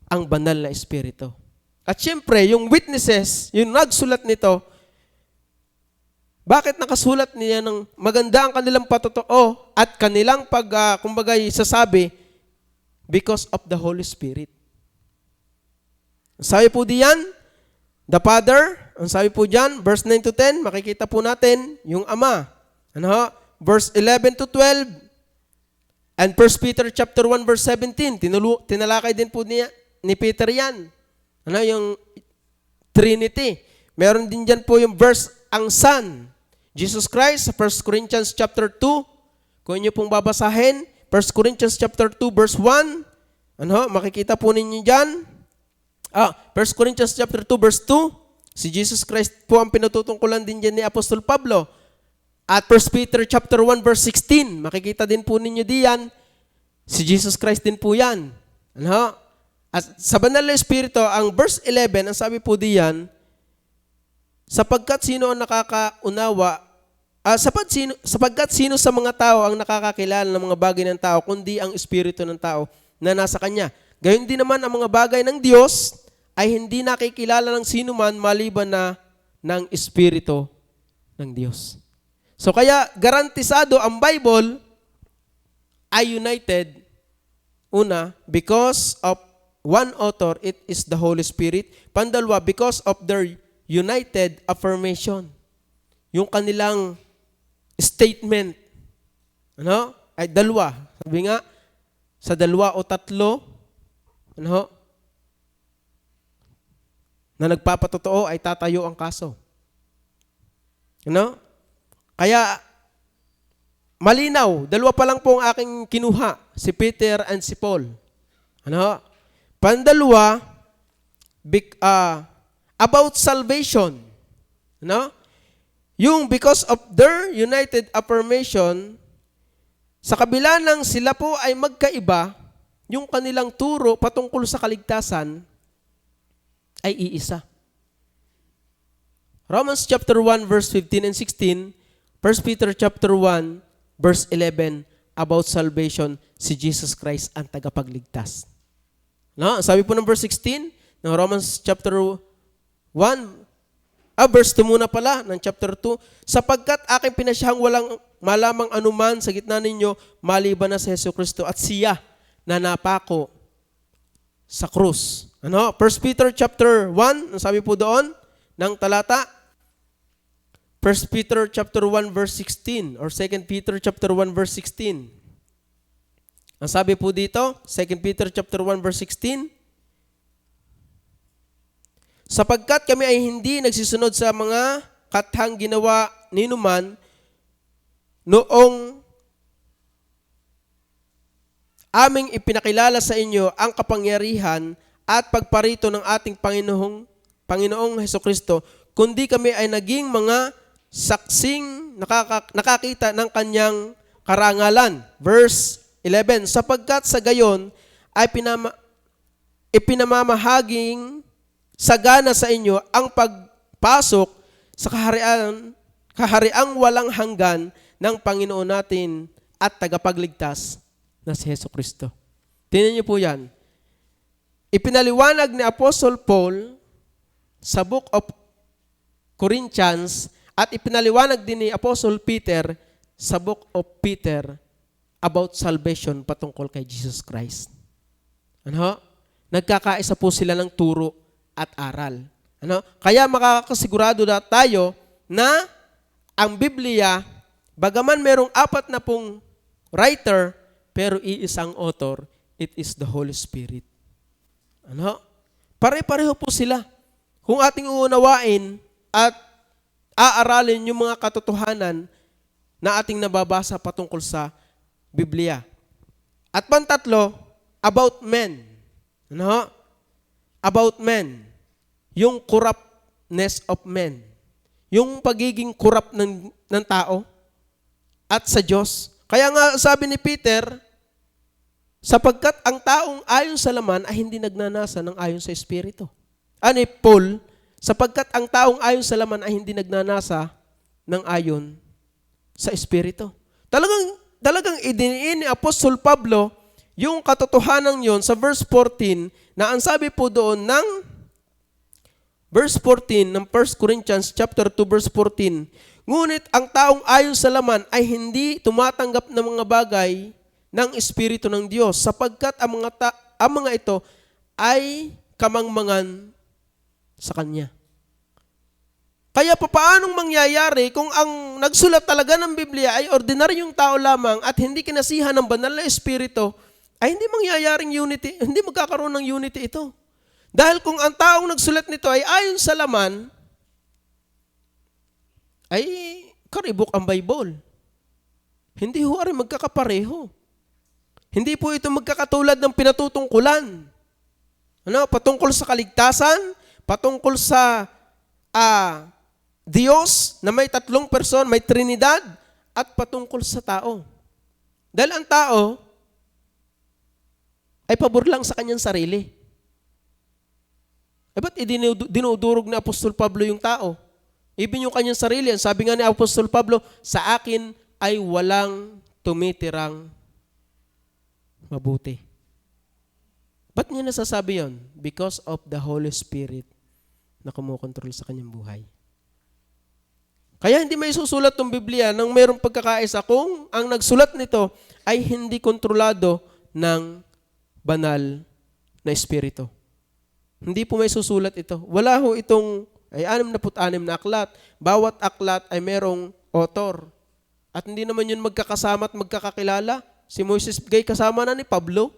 Ang banal na Espiritu. At syempre, yung witnesses, yung nagsulat nito, bakit nakasulat niya ng maganda ang kanilang patotoo at kanilang kumbagay sasabi? Because of the Holy Spirit. Sabi po diyan, the Father, ang sabi po diyan, verse 9 to 10, makikita po natin yung Ama. Ano? Verse 11 to 12, and 1 Peter chapter 1 verse 17, tinalakay din po ni Peter yan. Ano? Yung Trinity. Meron din diyan po yung verse, ang Son, Jesus Christ, sa 1 Corinthians chapter 2, kung inyo pong babasahin, 1 Corinthians chapter 2 verse 1, ano? Makikita po ninyo diyan. 1 Corinthians chapter 2 verse 2, si Jesus Christ po ang pinatutungkulan din diyan ni Apostol Pablo. At 1 Peter chapter 1 verse 16, makikita din po ninyo diyan, si Jesus Christ din po yan. Ano? At sa banal na Espiritu, ang verse 11, ang sabi po diyan, sapagkat sino ang nakakaunawa, sapagkat sino sa mga tao ang nakakakilala ng mga bagay ng tao, kundi ang Espiritu ng tao na nasa kanya. Gayon din naman ang mga bagay ng Diyos ay hindi nakikilala ng sino man maliban na ng Espiritu ng Diyos. So kaya garantisado ang Bible ay united, una, because of one author, it is the Holy Spirit. Pandalwa, because of their united affirmation. Yung kanilang statement, ano? Ay dalawa. Sabi nga, sa dalawa o tatlo, ano? Na nagpapatotoo ay tatayo ang kaso. Ano? Kaya, malinaw, dalawa pa lang po ang aking kinuha, si Peter and si Paul. Ano? Pandalwa, about salvation. Ano? Yung because of their united affirmation, sa kabila ng sila po ay magkaiba, yung kanilang turo patungkol sa kaligtasan ay iisa. Romans chapter 1 verse 15 and 16, 1 Peter chapter 1 verse 11, about salvation, si Jesus Christ ang tagapagligtas. No? Sabi po ng verse 16 ng Romans chapter 1, verse 2 muna pala ng chapter 2, sapagkat aking pinasyahang walang malamang anuman sa gitna ninyo maliban na si Jesucristo at siya na napako sa krus. Ano? 1 Peter chapter 1, ang sabi po doon ng talata, 1 Peter chapter 1 verse 16 or 2 Peter chapter 1 verse 16. Ang sabi po dito, 2 Peter chapter 1 verse 16, sapagkat kami ay hindi nagsisunod sa mga kathang ginawa ninuman noong aming ipinakilala sa inyo ang kapangyarihan at pagparito ng ating Panginoong Hesukristo, kundi kami ay naging mga saksing nakakita ng kanyang karangalan. Verse 11, sapagkat sa gayon ay ipinamamahaging sagana sa inyo ang pagpasok sa kahariang walang hanggan ng Panginoon natin at tagapagligtas na si Jesucristo. Tingnan niyo po yan. Ipinaliwanag ni Apostle Paul sa Book of Corinthians at ipinaliwanag din ni Apostle Peter sa Book of Peter about salvation patungkol kay Jesus Christ. Ano? Nagkakaisa po sila ng turo at aral. Ano? Kaya makakasigurado na tayo na ang Biblia, bagaman merong 40 writer, pero iisang author, it is the Holy Spirit. Ano? Pare-pareho po sila. Kung ating uunawain at aaralin yung mga katotohanan na ating nababasa patungkol sa Biblia. At pantatlo, about men. Ano? About men. Yung corruptness of men. Yung pagiging corrupt ng tao at sa Diyos. Kaya nga sabi ni Peter, sapagkat ang taong ayon sa laman ay hindi nagnanasa ng ayon sa Espiritu. Ani Paul, sapagkat ang taong ayon sa laman ay hindi nagnanasa ng ayon sa Espiritu. Talagang idiniin ni Apostol Pablo yung katotohanan yon sa verse 14 na ang sabi po doon ng verse 14 ng 1 Corinthians chapter 2 verse 14, ngunit ang taong ayon sa laman ay hindi tumatanggap ng mga bagay ng Espiritu ng Diyos sapagkat ang mga ito ay kamangmangan sa Kanya. Kaya paanong mangyayari kung ang nagsulat talaga ng Biblia ay ordinaryong tao lamang at hindi kinasihan ng banal na Espiritu, ay hindi mangyayaring unity, hindi magkakaroon ng unity ito. Dahil kung ang taong nagsulat nito ay ayon sa laman, ay karibok ang Bible. Hindi ho rin magkakapareho. Hindi po ito magkakatulad ng pinatutungkulan. Ano? Patungkol sa kaligtasan, patungkol sa Diyos na may 3 person, may Trinidad, at patungkol sa tao. Dahil ang tao ay pabor lang sa kanyang sarili. Eh ba't dinudurog ni Apostol Pablo yung tao? Even yung kanyang sarili, sabi nga ni Apostol Pablo, sa akin ay walang tumitirang mabuti. Ba't niya nasasabi yon? Because of the Holy Spirit na kumukontrol sa kanyang buhay. Kaya hindi may susulat ng Biblia nang mayroong pagkakaisa kung ang nagsulat nito ay hindi kontrolado ng banal na Espiritu. Hindi po may susulat ito. Wala ho itong ay 66 na aklat. Bawat aklat ay merong author. At hindi naman yun magkakasama at magkakakilala. Si Moises ba'y kasama na ni Pablo?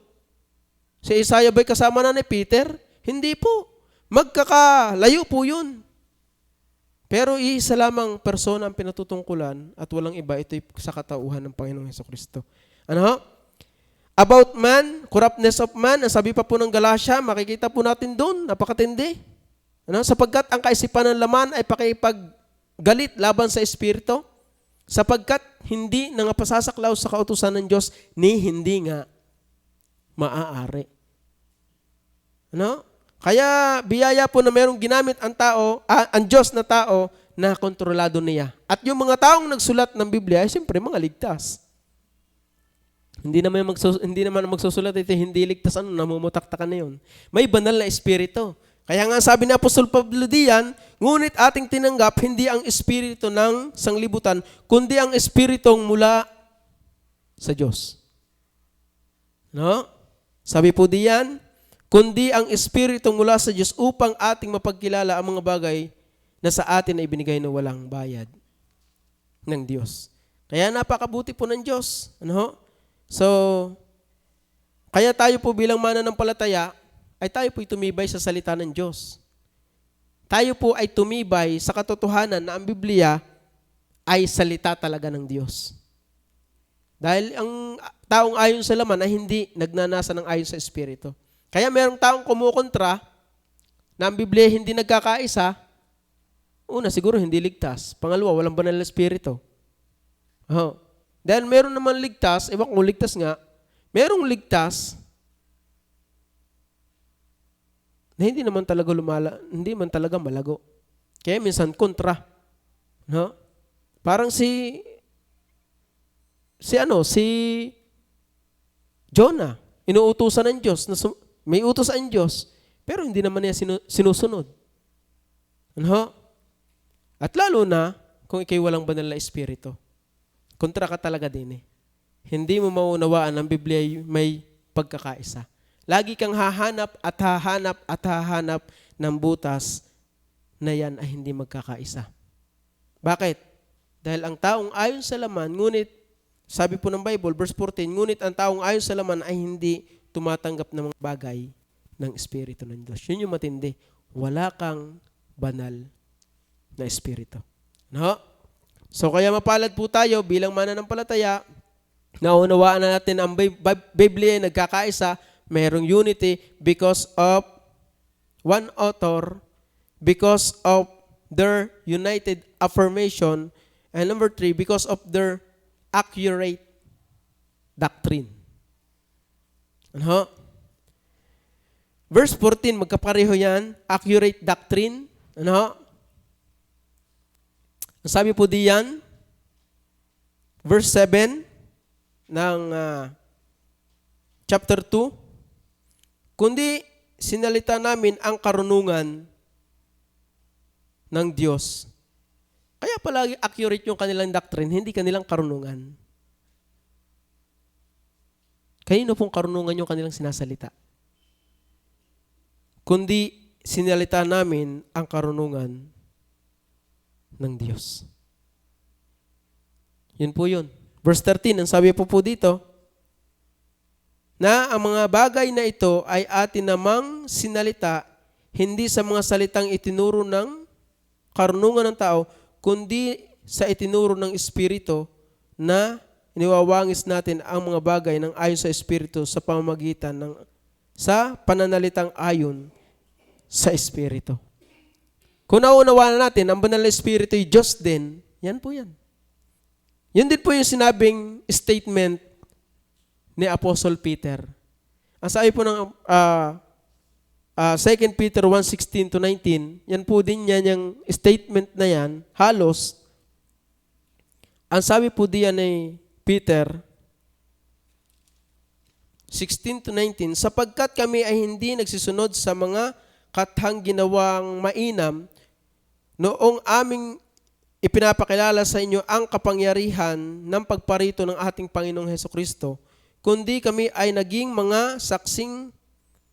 Si Isaiah ba'y kasama na ni Peter? Hindi po. Magkakalayo po yun. Pero isa lamang persona ang pinatutungkulan at walang iba, ito'y sa katauhan ng Panginoong Jesucristo. Ano ho? About man, corruptness of man, ang sabi pa po ng Galatia, makikita po natin doon, napakatindi. Ano? Sapagkat ang kaisipan ng laman ay pakipaggalit laban sa Espiritu, sapagkat hindi nangapasasaklaw sa kautusan ng Diyos, ni hindi nga maaari. Ano? Kaya biyaya po na mayroong ginamit ang Diyos na tao na kontrolado niya. At yung mga taong nagsulat ng Biblia ay siyempre mga ligtas. Hindi naman magsusulat ito, hindi ligtas, namumutaktakan na yun. May banal na Espiritu. Kaya nga sabi ni Apostol Pablo diyan, ngunit ating tinanggap hindi ang Espiritu ng sanglibutan, kundi ang Espiritong mula sa Diyos. No? Sabi po diyan, kundi ang Espiritong mula sa Diyos upang ating mapagkilala ang mga bagay na sa atin ay binigay na walang bayad ng Diyos. Kaya napakabuti po ng Diyos. Ano? So, kaya tayo po bilang mananampalataya, ay tayo po tumibay sa salita ng Diyos. Tayo po ay tumibay sa katotohanan na ang Biblia ay salita talaga ng Diyos. Dahil ang taong ayon sa laman ay hindi nagnanasa ng ayon sa Espiritu. Kaya merong taong kumukontra na ang Biblia hindi nagkakaisa, una, siguro hindi ligtas. Pangalawa, walang banal na Espiritu. Dahil meron naman ligtas, ewan kung ligtas nga, merong ligtas na hindi man talaga malago. Kaya minsan kontra. No? Parang si Jonah, inuutusan ng Diyos, may utos ang Diyos, pero hindi naman niya sinusunod. Ano? At lalo na, kung ikay walang banal na espiritu, kontra ka talaga din eh. Hindi mo maunawaan ang Biblia may pagkakaisa. Lagi kang hahanap at hahanap at hahanap ng butas na yan ay hindi magkakaisa. Bakit? Dahil ang taong ayon sa laman, ngunit, sabi po ng Bible, verse 14, ngunit ang taong ayon sa laman ay hindi tumatanggap ng mga bagay ng Espiritu ng Diyos. Yun yung matindi. Wala kang banal na Espiritu. No? So kaya mapalad po tayo bilang mananampalataya, naunawaan na natin ang Biblia ay nagkakaisa, mayroong unity because of one author, because of their united affirmation, and number 3, because of their accurate doctrine. Ano? Verse 14, magkapareho yan, accurate doctrine. Ano? Sabi po diyan, verse 7 ng chapter 2, kundi sinalita namin ang karunungan ng Diyos. Kaya palagi accurate yung kanilang doctrine, hindi kanilang karunungan. Kanino pong karunungan yung kanilang sinasalita? Kundi sinalita namin ang karunungan ng Diyos. Yun po yun. Verse 13, ang sabi po dito, na ang mga bagay na ito ay atin namang sinalita, hindi sa mga salitang itinuro ng karunungan ng tao, kundi sa itinuro ng Espiritu na iniwawangis natin ang mga bagay ng ayon sa Espiritu sa pamamagitan ng sa pananalitang ayon sa Espiritu. Kung naunawaan natin, ang banal na Espiritu ay Diyos din, yan po yan. Yun din po yung sinabing statement ni Apostle Peter. Ang sabi po ng 2 Peter 1:16-19, yan po din yan, yung statement na yan, halos, ang sabi po diyan ni Peter, 16-19, sapagkat kami ay hindi nagsisunod sa mga kathang ginawang mainam, noong aming ipinapakilala sa inyo ang kapangyarihan ng pagparito ng ating Panginoong Hesukristo, kundi kami ay naging mga saksing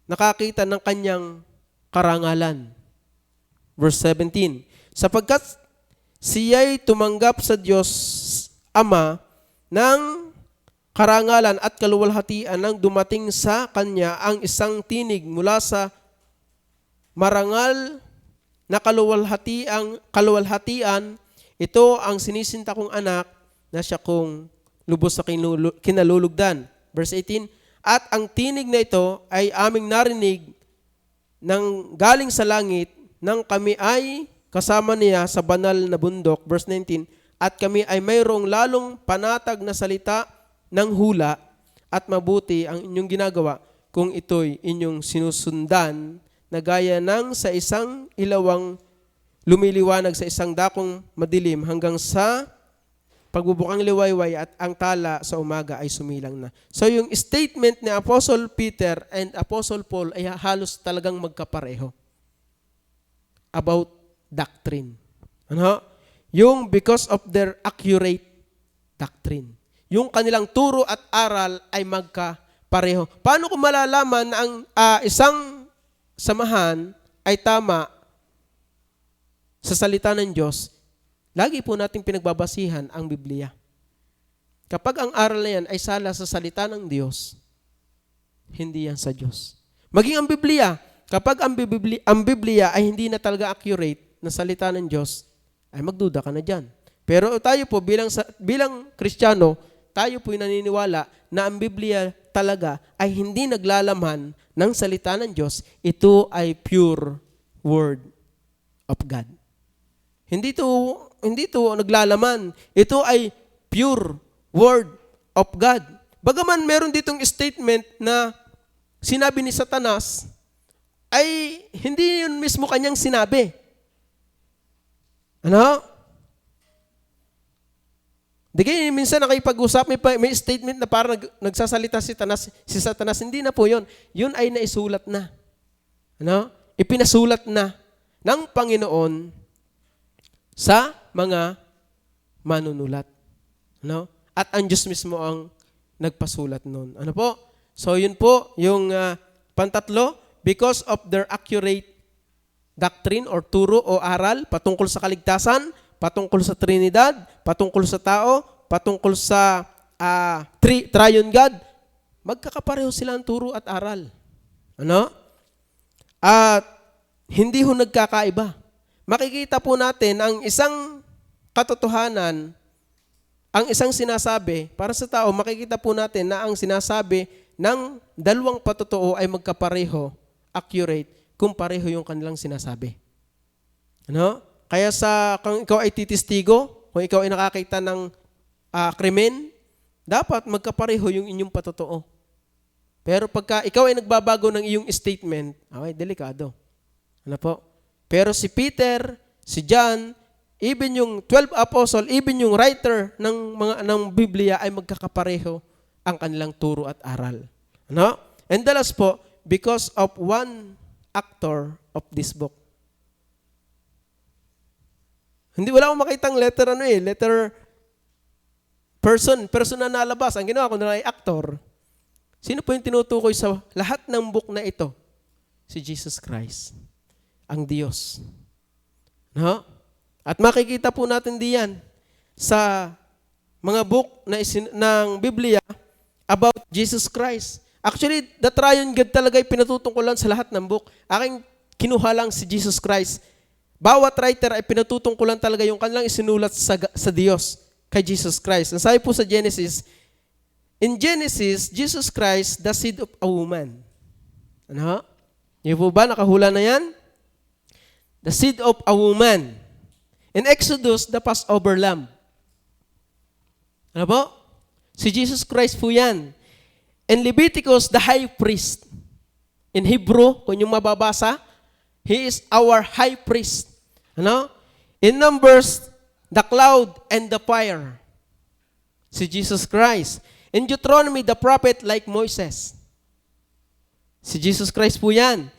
nakakita ng kanyang karangalan. Verse 17, sapagkat siya'y tumanggap sa Diyos Ama ng karangalan at kaluwalhatian nang dumating sa kanya ang isang tinig mula sa marangal na kaluwalhatian, ito ang sinisinta kong anak na siya kong lubos sa kinalulugdan. Verse 18, at ang tinig na ito ay aming narinig ng galing sa langit nang kami ay kasama niya sa banal na bundok. Verse 19, at kami ay mayroong lalong panatag na salita ng hula at mabuti ang inyong ginagawa kung ito'y inyong sinusundan na gaya ng sa isang ilawang lumiliwanag sa isang dakong madilim hanggang sa pagbubukang liwayway at ang tala sa umaga ay sumilang na. So yung statement ni Apostle Peter and Apostle Paul ay halos talagang magkapareho about doctrine. Ano? Yung because of their accurate doctrine. Yung kanilang turo at aral ay magkapareho. Paano ko malalaman na ang isang samahan ay tama sa salita ng Diyos? Lagi po nating pinagbabasihan ang Biblia. Kapag ang aral na yan ay sala sa salita ng Diyos, hindi yan sa Diyos. Maging ang Biblia, kapag ang Biblia ay hindi na talaga accurate na salita ng Diyos, ay magduda ka na dyan. Pero tayo po bilang Kristiyano, tayo po'y naniniwala na ang Biblia talaga ay hindi naglalaman ng salita ng Diyos. Ito ay pure Word of God. Hindi ito naglalaman. Ito ay pure Word of God. Bagaman meron ditong statement na sinabi ni Satanas, ay hindi yun mismo kanyang sinabi. Ano? Di kayo minsan nakipag-usap, may statement na parang nagsasalita si Satanas. Hindi na po yun. Yun ay naisulat na. Ano? Ipinasulat na ng Panginoon sa mga manunulat. Ano? At ang Diyos mismo ang nagpasulat nun. Ano po? So yun po yung pantatlo, because of their accurate doctrine or turo o aral patungkol sa kaligtasan, patungkol sa Trinidad, patungkol sa tao, patungkol sa Triune God, magkakapareho sila ang turo at aral. Ano? At hindi ho nagkakaiba. Makikita po natin ang isang katotohanan, ang isang sinasabi, para sa tao, makikita po natin na ang sinasabi ng dalawang patotoo ay magkapareho, accurate, kung pareho yung kanilang sinasabi. Ano? Kaya kung ikaw ay titistigo, kung ikaw ay nakakita ng krimen, dapat magkapareho yung inyong patotoo. Pero pagka ikaw ay nagbabago ng iyong statement, okay, delikado. Ano po? Pero si Peter, si John, even yung 12 apostle, even yung writer ng Biblia ay magkakapareho ang kanilang turo at aral. Ano? And the last po, because of one author of this book. Hindi, wala akong makitang letter person na nalabas. Ang ginawa ko na ay actor. Sino po yung tinutukoy sa lahat ng book na ito? Si Jesus Christ, ang Diyos. No? At makikita po natin diyan sa mga book ng Biblia about Jesus Christ. Actually, the Triune God talaga ay pinatutungkulan sa lahat ng book. Aking kinuha lang si Jesus Christ. Bawat writer ay pinatutungkulan talaga yung kanilang isinulat sa Diyos, kay Jesus Christ. Ang sabi po sa Genesis, in Genesis, Jesus Christ, the seed of a woman. Ano? Yung po ba, nakahula na yan? The seed of a woman. In Exodus, the Passover lamb. Ano po? Si Jesus Christ po yan. In Leviticus, the high priest. In Hebrew, kung yung mababasa, He is our high priest. Ano? In Numbers, the cloud and the fire. Si Jesus Christ. In Deuteronomy, the prophet like Moses. Si Jesus Christ po yan.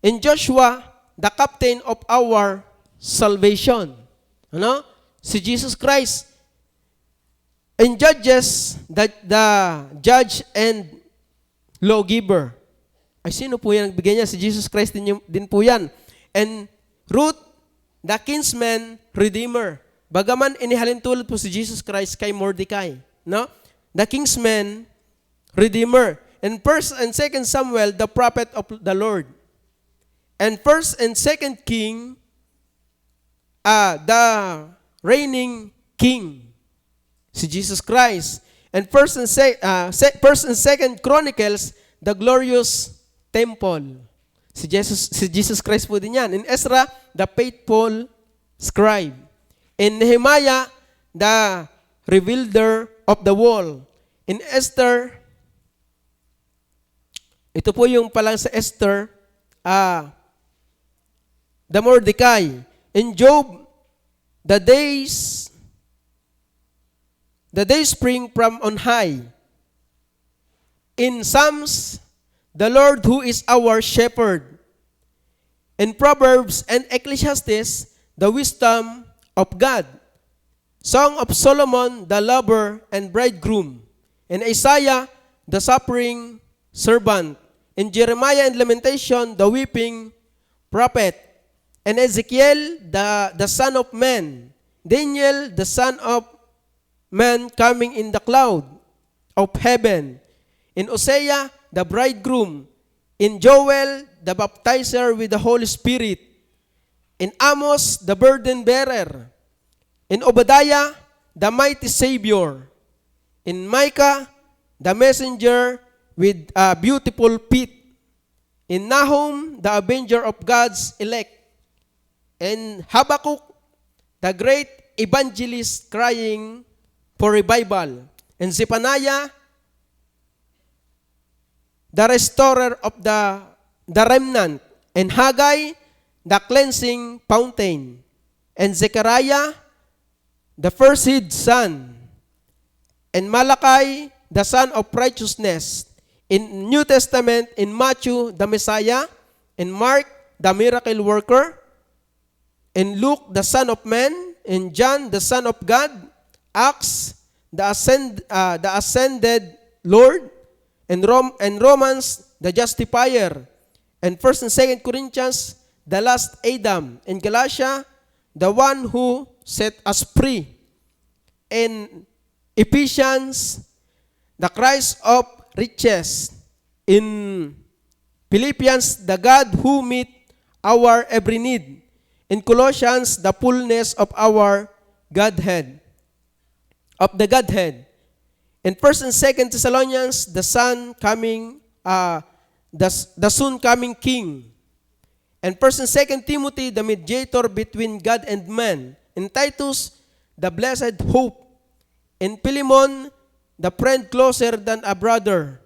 In Joshua, the captain of our salvation. Ano? Si Jesus Christ. In Judges, the judge and lawgiver. Ay, sino po yan nagbigay niya? Si Jesus Christ din po yan. And Ruth, the kinsman redeemer. Bagaman inihalin tulad po si Jesus Christ kay Mordecai. No? The kinsman redeemer. And 1 and 2 Samuel, the prophet of the Lord. And 1 and 2 King, the reigning king. Si Jesus Christ. And 1 and 2 Chronicles, the glorious temple. Si Jesus Christ po din yan. In Ezra, the faithful scribe. In Nehemiah, the rebuilder of the wall. In Esther, ito po yung palang sa Esther, the Mordecai. In Job, the days spring from on high. In Psalms, the Lord who is our shepherd. In Proverbs and Ecclesiastes, the wisdom of God. Song of Solomon, the lover and bridegroom. In Isaiah, the suffering servant. In Jeremiah and Lamentation, the weeping prophet. In Ezekiel, the son of man. Daniel, the son of man coming in the cloud of heaven. In Hosea, the bridegroom. In Joel, the baptizer with the Holy Spirit. In Amos, the burden bearer. In Obadiah, the mighty Savior. In Micah, the messenger with a beautiful feet. In Nahum, the avenger of God's elect. In Habakkuk, the great evangelist crying for revival. In Zephaniah, the restorer of the remnant. And Haggai, the cleansing fountain. And Zechariah, the first seed son. In Malachi, the Son of Righteousness. In New Testament, in Matthew, the Messiah. In Mark, the Miracle Worker. In Luke, the Son of Man. In John, the Son of God. Acts, the ascended Lord. In Romans, the Justifier. And 1 and 2 Corinthians, the last Adam. In Galatia, the one who set us free. In Ephesians, the Christ of riches. In Philippians, the God who meet our every need. In Colossians, the fullness of our Godhead. Of the Godhead. In 1 and 2 Thessalonians, the soon coming King. And 1 and 2 Timothy, the mediator between God and man. In Titus, the blessed hope. In Philemon, the friend closer than a brother.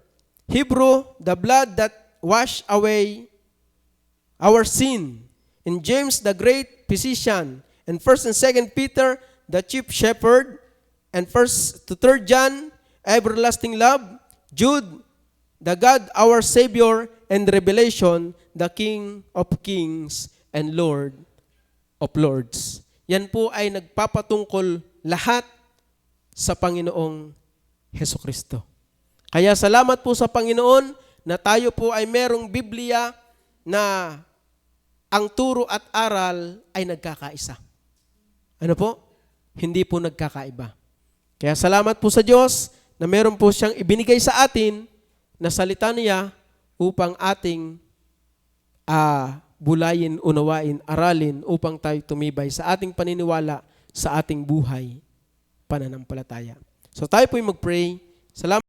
Hebrew, the blood that washed away our sin. In James, the great physician. In 1 and 2 Peter, the chief shepherd. And 1 to 3 John, everlasting love. Jude, the God our Savior. And Revelation, the King of kings and Lord of lords. Yan po ay nagpapatungkol lahat sa Panginoong Hesukristo. Kaya salamat po sa Panginoon na tayo po ay merong Biblia na ang turo at aral ay nagkakaisa. Ano po? Hindi po nagkakaiba. Kaya salamat po sa Diyos na meron po siyang ibinigay sa atin na salita niya upang ating bulayin, unawain, aralin upang tayo tumibay sa ating paniniwala sa ating buhay pananampalataya. So tayo po'y mag-pray. Salamat.